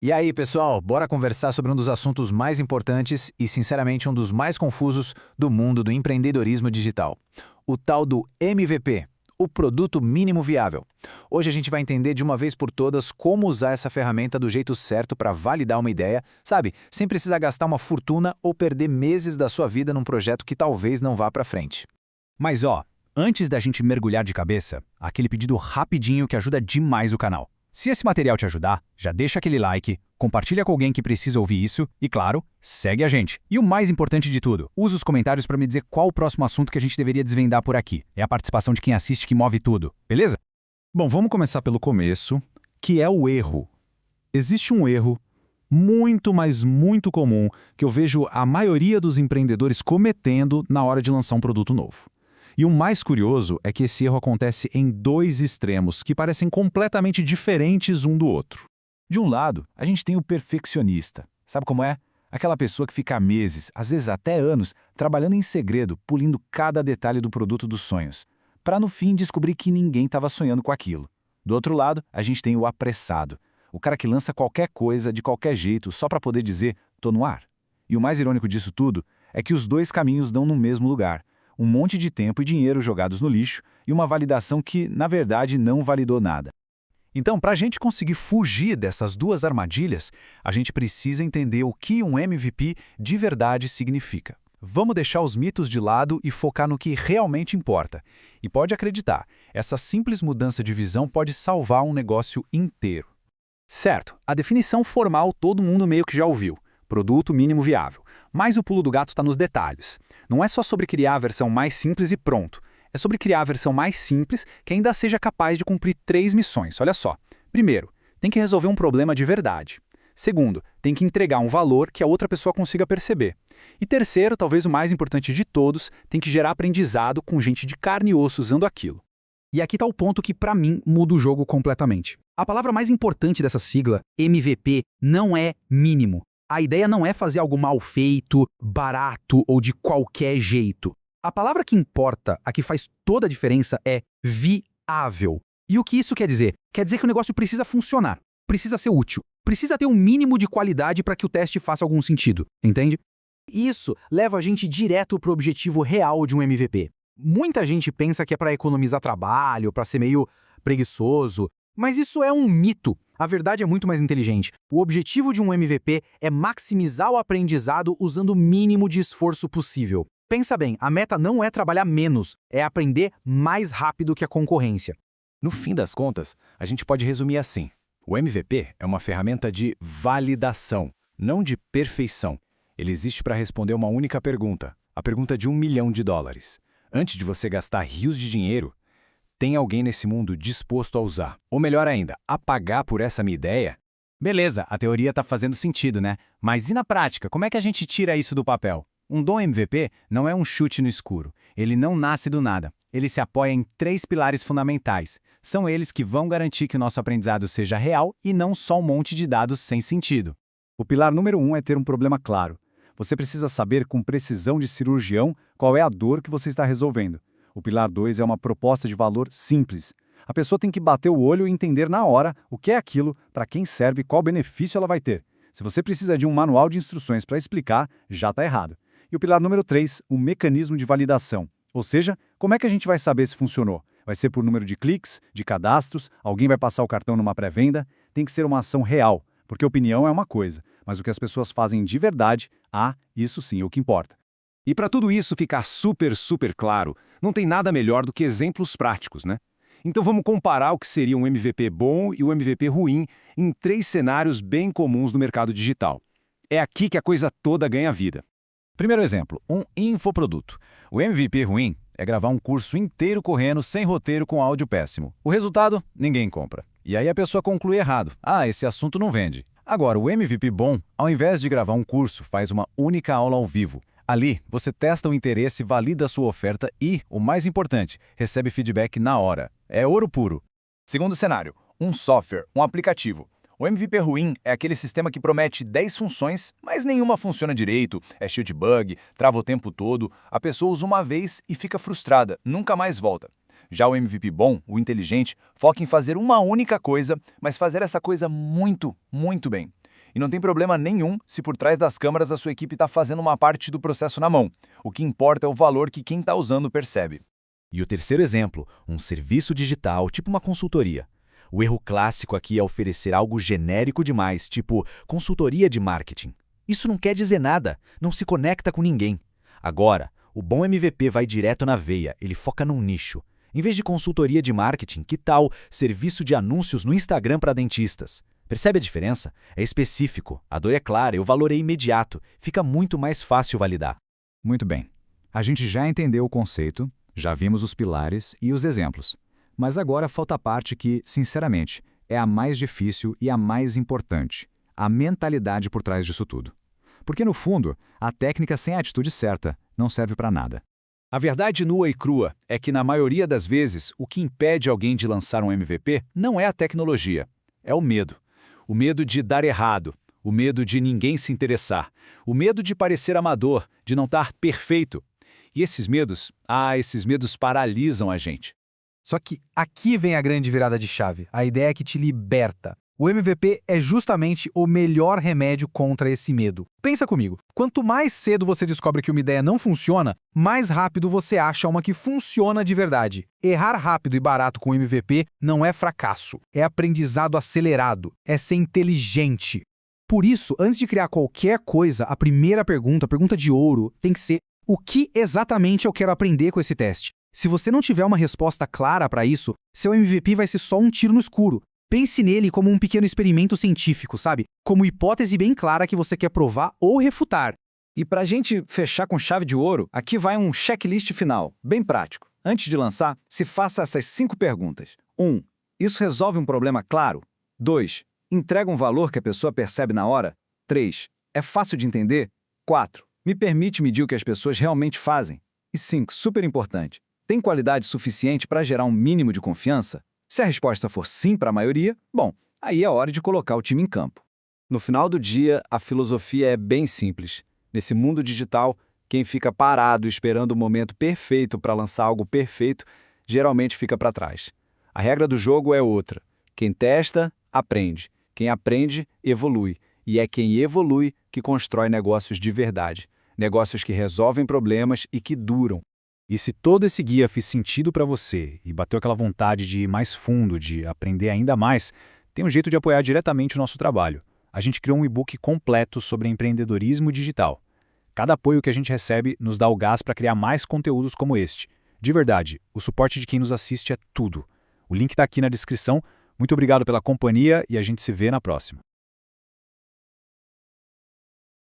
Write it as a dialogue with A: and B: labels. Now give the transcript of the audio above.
A: E aí, pessoal, bora conversar sobre um dos assuntos mais importantes e, sinceramente, um dos mais confusos do mundo do empreendedorismo digital. O tal do MVP, o Produto Mínimo Viável. Hoje a gente vai entender de uma vez por todas como usar essa ferramenta do jeito certo para validar uma ideia, sabe? Sem precisar gastar uma fortuna ou perder meses da sua vida num projeto que talvez não vá para frente.
B: Mas ó, antes da gente mergulhar de cabeça, aquele pedido rapidinho que ajuda demais o canal. Se esse material te ajudar, já deixa aquele like, compartilha com alguém que precisa ouvir isso e, claro, segue a gente. E o mais importante de tudo, usa os comentários para me dizer qual o próximo assunto que a gente deveria desvendar por aqui. É a participação de quem assiste que move tudo, beleza?
C: Bom, vamos começar pelo começo, que é o erro. Existe um erro muito, mas muito comum que eu vejo a maioria dos empreendedores cometendo na hora de lançar um produto novo. E o mais curioso é que esse erro acontece em dois extremos que parecem completamente diferentes um do outro.
B: De um lado, a gente tem o perfeccionista. Sabe como é? Aquela pessoa que fica meses, às vezes até anos, trabalhando em segredo, pulindo cada detalhe do produto dos sonhos, para no fim descobrir que ninguém estava sonhando com aquilo. Do outro lado, a gente tem o apressado. O cara que lança qualquer coisa de qualquer jeito só para poder dizer, tô no ar. E o mais irônico disso tudo é que os dois caminhos dão no mesmo lugar. Um monte de tempo e dinheiro jogados no lixo e uma validação que, na verdade, não validou nada. Então, para a gente conseguir fugir dessas duas armadilhas, a gente precisa entender o que um MVP de verdade significa. Vamos deixar os mitos de lado e focar no que realmente importa. E pode acreditar, essa simples mudança de visão pode salvar um negócio inteiro. Certo, a definição formal todo mundo meio que já ouviu. Produto mínimo viável. Mas o pulo do gato está nos detalhes. Não é só sobre criar a versão mais simples e pronto. É sobre criar a versão mais simples que ainda seja capaz de cumprir 3 missões. Olha só. Primeiro, tem que resolver um problema de verdade. Segundo, tem que entregar um valor que a outra pessoa consiga perceber. E terceiro, talvez o mais importante de todos, tem que gerar aprendizado com gente de carne e osso usando aquilo.
D: E aqui está o ponto que, para mim, muda o jogo completamente. A palavra mais importante dessa sigla, MVP, não é mínimo. A ideia não é fazer algo mal feito, barato ou de qualquer jeito. A palavra que importa, a que faz toda a diferença, é viável. E o que isso quer dizer? Quer dizer que o negócio precisa funcionar, precisa ser útil, precisa ter um mínimo de qualidade para que o teste faça algum sentido, entende? Isso leva a gente direto para o objetivo real de um MVP. Muita gente pensa que é para economizar trabalho, para ser meio preguiçoso, mas isso é um mito. A verdade é muito mais inteligente. O objetivo de um MVP é maximizar o aprendizado usando o mínimo de esforço possível. Pensa bem, a meta não é trabalhar menos, é aprender mais rápido que a concorrência.
B: No fim das contas, a gente pode resumir assim. O MVP é uma ferramenta de validação, não de perfeição. Ele existe para responder uma única pergunta, a pergunta de $1 milhão. Antes de você gastar rios de dinheiro, tem alguém nesse mundo disposto a usar? Ou melhor ainda, a pagar por essa minha ideia? Beleza, a teoria está fazendo sentido, né? Mas e na prática, como é que a gente tira isso do papel? Um dom MVP não é um chute no escuro. Ele não nasce do nada. Ele se apoia em 3 pilares fundamentais. São eles que vão garantir que o nosso aprendizado seja real e não só um monte de dados sem sentido. O pilar número 1 é ter um problema claro. Você precisa saber com precisão de cirurgião qual é a dor que você está resolvendo. O pilar 2 é uma proposta de valor simples. A pessoa tem que bater o olho e entender na hora o que é aquilo, para quem serve e qual benefício ela vai ter. Se você precisa de um manual de instruções para explicar, já está errado. E o pilar número 3, o mecanismo de validação. Ou seja, como é que a gente vai saber se funcionou? Vai ser por número de cliques, de cadastros, alguém vai passar o cartão numa pré-venda? Tem que ser uma ação real, porque opinião é uma coisa, mas o que as pessoas fazem de verdade, isso sim é o que importa. E para tudo isso ficar super claro, não tem nada melhor do que exemplos práticos, né? Então vamos comparar o que seria um MVP bom e o MVP ruim em 3 cenários bem comuns no mercado digital. É aqui que a coisa toda ganha vida. Primeiro exemplo, um infoproduto. O MVP ruim é gravar um curso inteiro correndo sem roteiro com áudio péssimo. O resultado? Ninguém compra. E aí a pessoa conclui errado. Esse assunto não vende. Agora, o MVP bom, ao invés de gravar um curso, faz uma única aula ao vivo. Ali, você testa o interesse, valida a sua oferta e, o mais importante, recebe feedback na hora. É ouro puro.
E: Segundo cenário, um software, um aplicativo. O MVP ruim é aquele sistema que promete 10 funções, mas nenhuma funciona direito, é cheio de bug, trava o tempo todo, a pessoa usa uma vez e fica frustrada, nunca mais volta. Já o MVP bom, o inteligente, foca em fazer uma única coisa, mas fazer essa coisa muito bem. E não tem problema nenhum se por trás das câmeras a sua equipe está fazendo uma parte do processo na mão. O que importa é o valor que quem está usando percebe.
B: E o terceiro exemplo, um serviço digital, tipo uma consultoria. O erro clássico aqui é oferecer algo genérico demais, tipo consultoria de marketing. Isso não quer dizer nada, não se conecta com ninguém. Agora, o bom MVP vai direto na veia, ele foca num nicho. Em vez de consultoria de marketing, que tal serviço de anúncios no Instagram para dentistas? Percebe a diferença? É específico, a dor é clara e o valor é imediato. Fica muito mais fácil validar.
C: Muito bem. A gente já entendeu o conceito, já vimos os pilares e os exemplos. Mas agora falta a parte que, sinceramente, é a mais difícil e a mais importante. A mentalidade por trás disso tudo. Porque, no fundo, a técnica sem a atitude certa não serve para nada.
A: A verdade nua e crua é que, na maioria das vezes, o que impede alguém de lançar um MVP não é a tecnologia, é o medo. O medo de dar errado, o medo de ninguém se interessar, o medo de parecer amador, de não estar perfeito. E esses medos paralisam a gente.
D: Só que aqui vem a grande virada de chave, a ideia que te liberta. O MVP é justamente o melhor remédio contra esse medo. Pensa comigo, quanto mais cedo você descobre que uma ideia não funciona, mais rápido você acha uma que funciona de verdade. Errar rápido e barato com o MVP não é fracasso, é aprendizado acelerado, é ser inteligente. Por isso, antes de criar qualquer coisa, a primeira pergunta, a pergunta de ouro, tem que ser: o que exatamente eu quero aprender com esse teste? Se você não tiver uma resposta clara para isso, seu MVP vai ser só um tiro no escuro. Pense nele como um pequeno experimento científico, sabe? Como hipótese bem clara que você quer provar ou refutar.
F: E para a gente fechar com chave de ouro, aqui vai um checklist final, bem prático. Antes de lançar, se faça essas 5 perguntas. 1. Isso resolve um problema claro? 2. Entrega um valor que a pessoa percebe na hora? 3. É fácil de entender? 4. Me permite medir o que as pessoas realmente fazem? E 5. Super importante. Tem qualidade suficiente para gerar um mínimo de confiança? Se a resposta for sim para a maioria, bom, aí é hora de colocar o time em campo. No final do dia, a filosofia é bem simples. Nesse mundo digital, quem fica parado esperando o momento perfeito para lançar algo perfeito, geralmente fica para trás. A regra do jogo é outra. Quem testa, aprende. Quem aprende, evolui. E é quem evolui que constrói negócios de verdade. Negócios que resolvem problemas e que duram.
C: E se todo esse guia fez sentido para você e bateu aquela vontade de ir mais fundo, de aprender ainda mais, tem um jeito de apoiar diretamente o nosso trabalho. A gente criou um e-book completo sobre empreendedorismo digital. Cada apoio que a gente recebe nos dá o gás para criar mais conteúdos como este. De verdade, o suporte de quem nos assiste é tudo. O link está aqui na descrição. Muito obrigado pela companhia e a gente se vê na próxima.